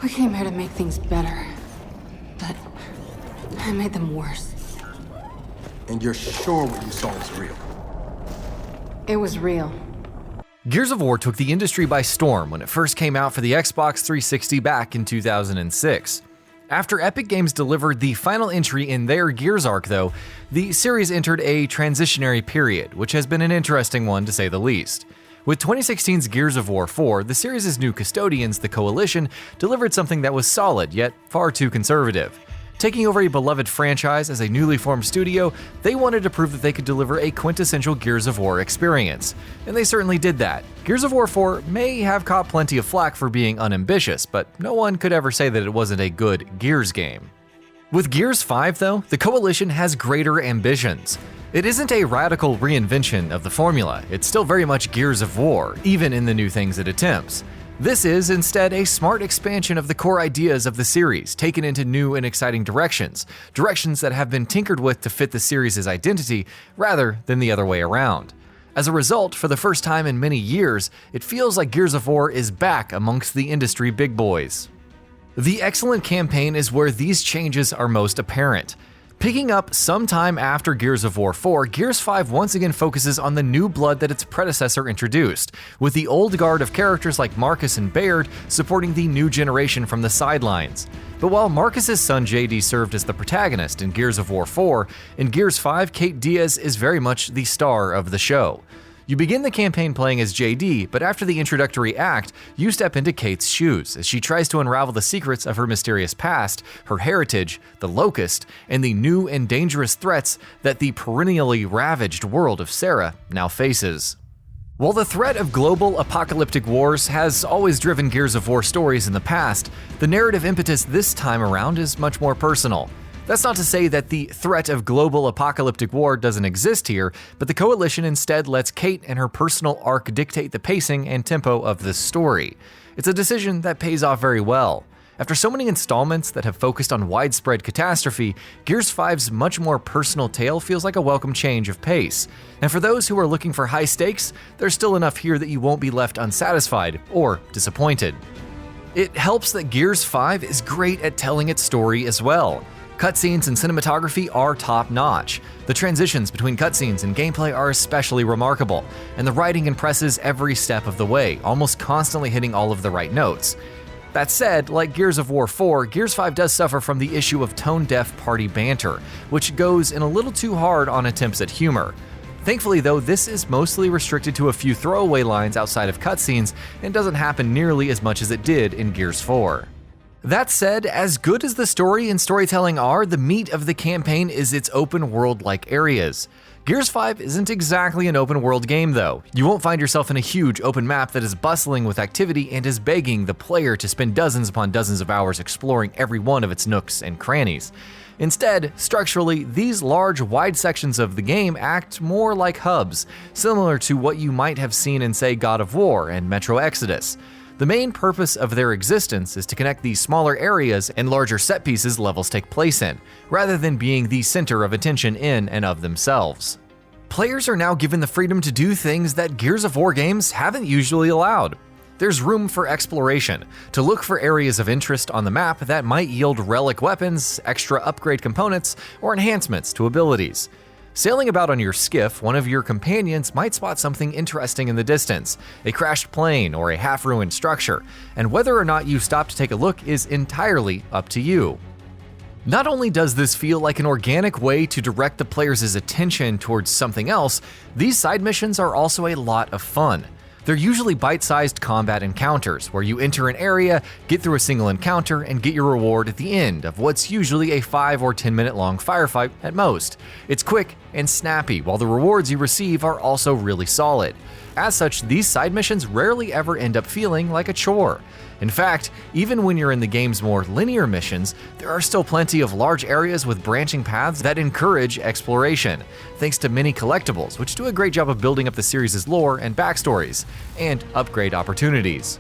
We came here to make things better. But I made them worse. And you're sure what you saw was real? It was real. Gears of War took the industry by storm when it first came out for the Xbox 360 back in 2006. After Epic Games delivered the final entry in their Gears arc, though, the series entered a transitionary period, which has been an interesting one to say the least. With 2016's Gears of War 4, the series' new custodians, the Coalition, delivered something that was solid, yet far too conservative. Taking over a beloved franchise as a newly formed studio, they wanted to prove that they could deliver a quintessential Gears of War experience. And they certainly did that. Gears of War 4 may have caught plenty of flack for being unambitious, but no one could ever say that it wasn't a good Gears game. With Gears 5, though, the Coalition has greater ambitions. It isn't a radical reinvention of the formula, it's still very much Gears of War, even in the new things it attempts. This is instead a smart expansion of the core ideas of the series, taken into new and exciting directions that have been tinkered with to fit the series' identity rather than the other way around. As a result, for the first time in many years, it feels like Gears of War is back amongst the industry big boys. The excellent campaign is where these changes are most apparent. Picking up sometime after Gears of War 4, Gears 5 once again focuses on the new blood that its predecessor introduced, with the old guard of characters like Marcus and Baird supporting the new generation from the sidelines. But while Marcus's son JD served as the protagonist in Gears of War 4, in Gears 5, Kate Diaz is very much the star of the show. You begin the campaign playing as JD, but after the introductory act, you step into Kate's shoes as she tries to unravel the secrets of her mysterious past, her heritage, the Locust, and the new and dangerous threats that the perennially ravaged world of Sarah now faces. While the threat of global apocalyptic wars has always driven Gears of War stories in the past, the narrative impetus this time around is much more personal. That's not to say that the threat of global apocalyptic war doesn't exist here, but the Coalition instead lets Kate and her personal arc dictate the pacing and tempo of this story. It's a decision that pays off very well. After so many installments that have focused on widespread catastrophe, Gears 5's much more personal tale feels like a welcome change of pace. And for those who are looking for high stakes, there's still enough here that you won't be left unsatisfied or disappointed. It helps that Gears 5 is great at telling its story as well. Cutscenes and cinematography are top-notch. The transitions between cutscenes and gameplay are especially remarkable, and the writing impresses every step of the way, almost constantly hitting all of the right notes. That said, like Gears of War 4, Gears 5 does suffer from the issue of tone-deaf party banter, which goes in a little too hard on attempts at humor. Thankfully though, this is mostly restricted to a few throwaway lines outside of cutscenes and doesn't happen nearly as much as it did in Gears 4. That said, as good as the story and storytelling are, the meat of the campaign is its open world-like areas. Gears 5 isn't exactly an open world game though. You won't find yourself in a huge open map that is bustling with activity and is begging the player to spend dozens upon dozens of hours exploring every one of its nooks and crannies. Instead, structurally, these large, wide sections of the game act more like hubs, similar to what you might have seen in, say, God of War and Metro Exodus. The main purpose of their existence is to connect these smaller areas and larger set pieces levels take place in, rather than being the center of attention in and of themselves. Players are now given the freedom to do things that Gears of War games haven't usually allowed. There's room for exploration, to look for areas of interest on the map that might yield relic weapons, extra upgrade components, or enhancements to abilities. Sailing about on your skiff, one of your companions might spot something interesting in the distance, a crashed plane or a half-ruined structure, and whether or not you stop to take a look is entirely up to you. Not only does this feel like an organic way to direct the player's attention towards something else, these side missions are also a lot of fun. They're usually bite-sized combat encounters, where you enter an area, get through a single encounter, and get your reward at the end of what's usually a 5 or 10 minute long firefight at most. It's quick and snappy, while the rewards you receive are also really solid. As such, these side missions rarely ever end up feeling like a chore. In fact, even when you're in the game's more linear missions, there are still plenty of large areas with branching paths that encourage exploration, thanks to many collectibles, which do a great job of building up the series' lore and backstories, and upgrade opportunities.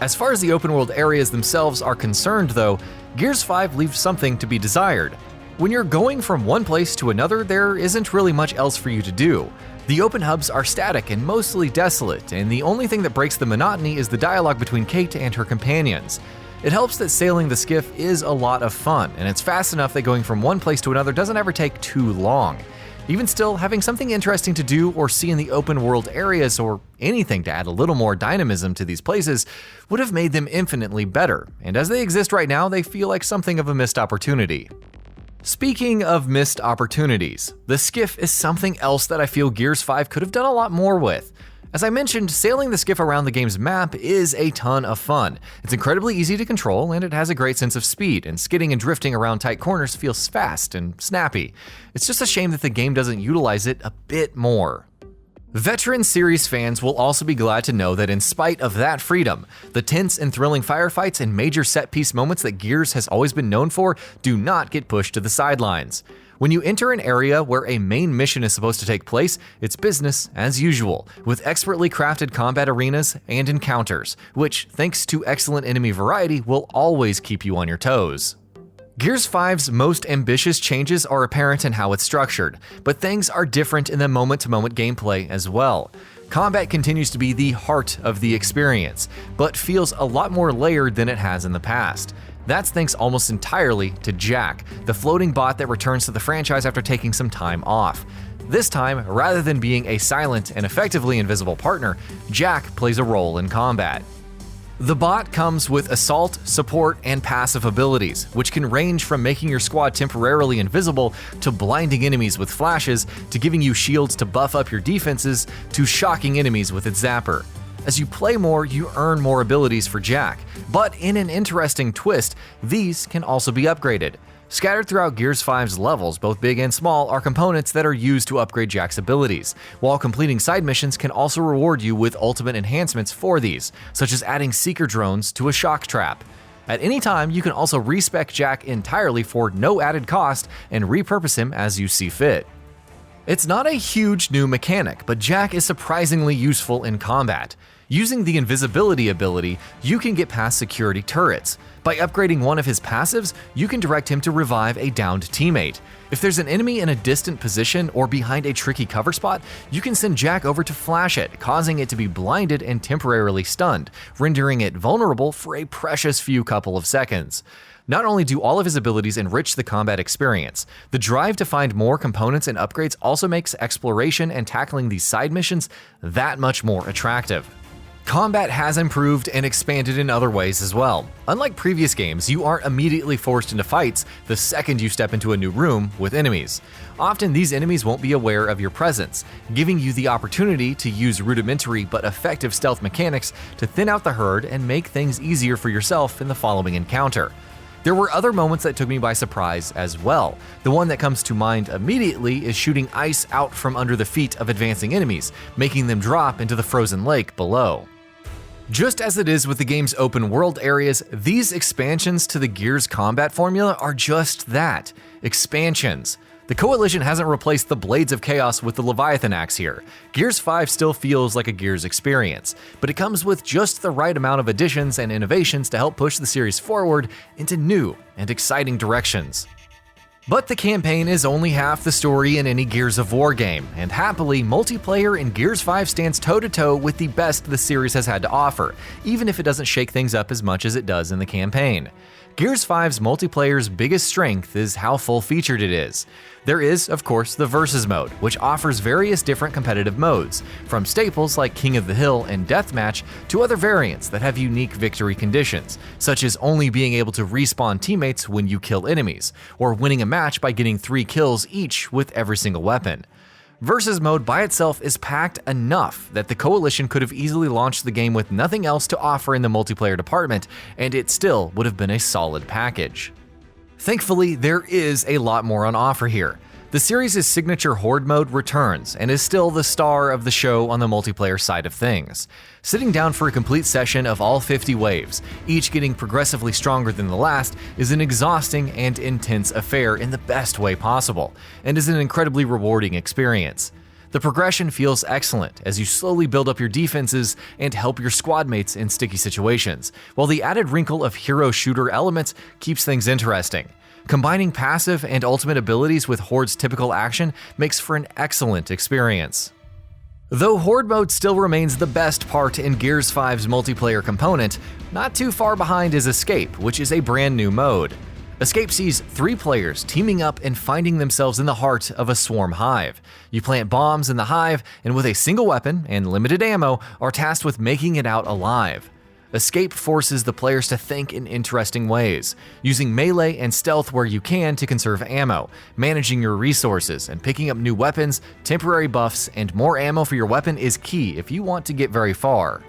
As far as the open world areas themselves are concerned though, Gears 5 leaves something to be desired. When you're going from one place to another, there isn't really much else for you to do. The open hubs are static and mostly desolate, and the only thing that breaks the monotony is the dialogue between Kate and her companions. It helps that sailing the skiff is a lot of fun, and it's fast enough that going from one place to another doesn't ever take too long. Even still, having something interesting to do or see in the open world areas, or anything to add a little more dynamism to these places, would have made them infinitely better, and as they exist right now, they feel like something of a missed opportunity. Speaking of missed opportunities, the skiff is something else that I feel Gears 5 could have done a lot more with. As I mentioned, sailing the skiff around the game's map is a ton of fun. It's incredibly easy to control, and it has a great sense of speed, and skidding and drifting around tight corners feels fast and snappy. It's just a shame that the game doesn't utilize it a bit more. Veteran series fans will also be glad to know that in spite of that freedom, the tense and thrilling firefights and major set-piece moments that Gears has always been known for do not get pushed to the sidelines. When you enter an area where a main mission is supposed to take place, it's business as usual, with expertly crafted combat arenas and encounters, which, thanks to excellent enemy variety, will always keep you on your toes. Gears 5's most ambitious changes are apparent in how it's structured, but things are different in the moment-to-moment gameplay as well. Combat continues to be the heart of the experience, but feels a lot more layered than it has in the past. That's thanks almost entirely to Jack, the floating bot that returns to the franchise after taking some time off. This time, rather than being a silent and effectively invisible partner, Jack plays a role in combat. The bot comes with assault, support, and passive abilities, which can range from making your squad temporarily invisible, to blinding enemies with flashes, to giving you shields to buff up your defenses, to shocking enemies with its zapper. As you play more, you earn more abilities for Jack, but in an interesting twist, these can also be upgraded. Scattered throughout Gears 5's levels, both big and small, are components that are used to upgrade Jack's abilities, while completing side missions can also reward you with ultimate enhancements for these, such as adding seeker drones to a shock trap. At any time, you can also respec Jack entirely for no added cost and repurpose him as you see fit. It's not a huge new mechanic, but Jack is surprisingly useful in combat. Using the invisibility ability, you can get past security turrets. By upgrading one of his passives, you can direct him to revive a downed teammate. If there's an enemy in a distant position or behind a tricky cover spot, you can send Jack over to flash it, causing it to be blinded and temporarily stunned, rendering it vulnerable for a precious few couple of seconds. Not only do all of his abilities enrich the combat experience, the drive to find more components and upgrades also makes exploration and tackling these side missions that much more attractive. Combat has improved and expanded in other ways as well. Unlike previous games, you aren't immediately forced into fights the second you step into a new room with enemies. Often these enemies won't be aware of your presence, giving you the opportunity to use rudimentary but effective stealth mechanics to thin out the herd and make things easier for yourself in the following encounter. There were other moments that took me by surprise as well. The one that comes to mind immediately is shooting ice out from under the feet of advancing enemies, making them drop into the frozen lake below. Just as it is with the game's open world areas, these expansions to the Gears combat formula are just that, expansions. The Coalition hasn't replaced the Blades of Chaos with the Leviathan axe here. Gears 5 still feels like a Gears experience, but it comes with just the right amount of additions and innovations to help push the series forward into new and exciting directions. But the campaign is only half the story in any Gears of War game, and happily, multiplayer in Gears 5 stands toe-to-toe with the best the series has had to offer, even if it doesn't shake things up as much as it does in the campaign. Gears 5's multiplayer's biggest strength is how full-featured it is. There is, of course, the Versus mode, which offers various different competitive modes, from staples like King of the Hill and Deathmatch to other variants that have unique victory conditions, such as only being able to respawn teammates when you kill enemies, or winning a match by getting 3 kills each with every single weapon. Versus mode by itself is packed enough that the Coalition could have easily launched the game with nothing else to offer in the multiplayer department, and it still would have been a solid package. Thankfully, there is a lot more on offer here. The series' signature Horde mode returns and is still the star of the show on the multiplayer side of things. Sitting down for a complete session of all 50 waves, each getting progressively stronger than the last, is an exhausting and intense affair in the best way possible, and is an incredibly rewarding experience. The progression feels excellent as you slowly build up your defenses and help your squad mates in sticky situations, while the added wrinkle of hero shooter elements keeps things interesting. Combining passive and ultimate abilities with Horde's typical action makes for an excellent experience. Though Horde mode still remains the best part in Gears 5's multiplayer component, not too far behind is Escape, which is a brand new mode. Escape sees 3 players teaming up and finding themselves in the heart of a swarm hive. You plant bombs in the hive, and with a single weapon and limited ammo, are tasked with making it out alive. Escape forces the players to think in interesting ways, using melee and stealth where you can to conserve ammo, managing your resources, and picking up new weapons, temporary buffs, and more ammo for your weapon is key if you want to get very far.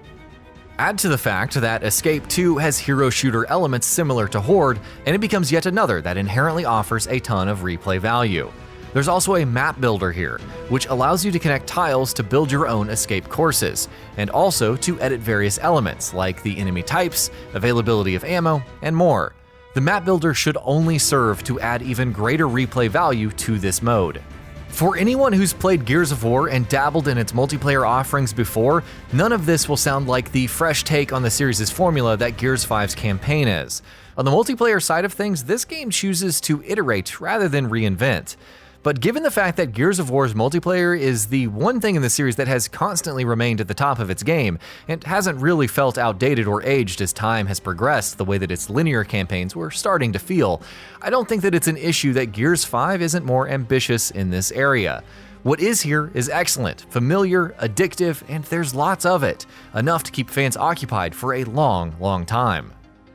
Add to the fact that Escape 2 has hero shooter elements similar to Horde, and it becomes yet another that inherently offers a ton of replay value. There's also a map builder here, which allows you to connect tiles to build your own escape courses, and also to edit various elements like the enemy types, availability of ammo, and more. The map builder should only serve to add even greater replay value to this mode. For anyone who's played Gears of War and dabbled in its multiplayer offerings before, none of this will sound like the fresh take on the series' formula that Gears 5's campaign is. On the multiplayer side of things, this game chooses to iterate rather than reinvent. But given the fact that Gears of War's multiplayer is the one thing in the series that has constantly remained at the top of its game, and hasn't really felt outdated or aged as time has progressed the way that its linear campaigns were starting to feel, I don't think that it's an issue that Gears 5 isn't more ambitious in this area. What is here is excellent, familiar, addictive, and there's lots of it, enough to keep fans occupied for a long time.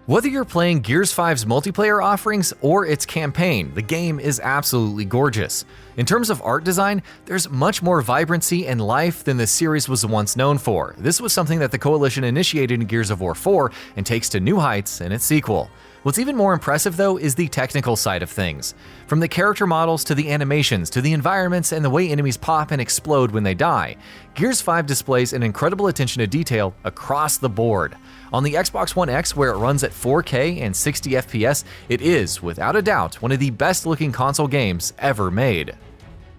Whether you're playing Gears 5's multiplayer offerings or its campaign, the game is absolutely gorgeous. In terms of art design, there's much more vibrancy and life than the series was once known for. This was something that the Coalition initiated in Gears of War 4 and takes to new heights in its sequel. What's even more impressive though is the technical side of things. From the character models to the animations to the environments and the way enemies pop and explode when they die, Gears 5 displays an incredible attention to detail across the board. On the Xbox One X, where it runs at 4K and 60 FPS, it is, without a doubt, one of the best looking console games ever made.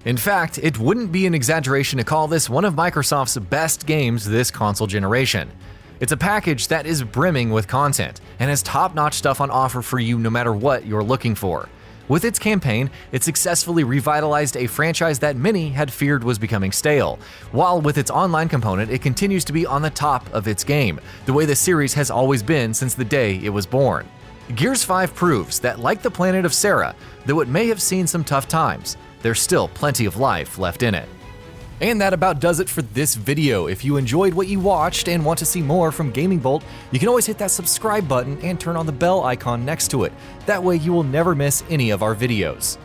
In fact, it wouldn't be an exaggeration to call this one of Microsoft's best games this console generation. It's a package that is brimming with content and has top-notch stuff on offer for you no matter what you're looking for. With its campaign, it successfully revitalized a franchise that many had feared was becoming stale, while with its online component, it continues to be on the top of its game, the way the series has always been since the day it was born. Gears 5 proves that, like the planet of Sarah, though it may have seen some tough times, there's still plenty of life left in it. And that about does it for this video. If you enjoyed what you watched and want to see more from GamingBolt, you can always hit that subscribe button and turn on the bell icon next to it. That way you will never miss any of our videos.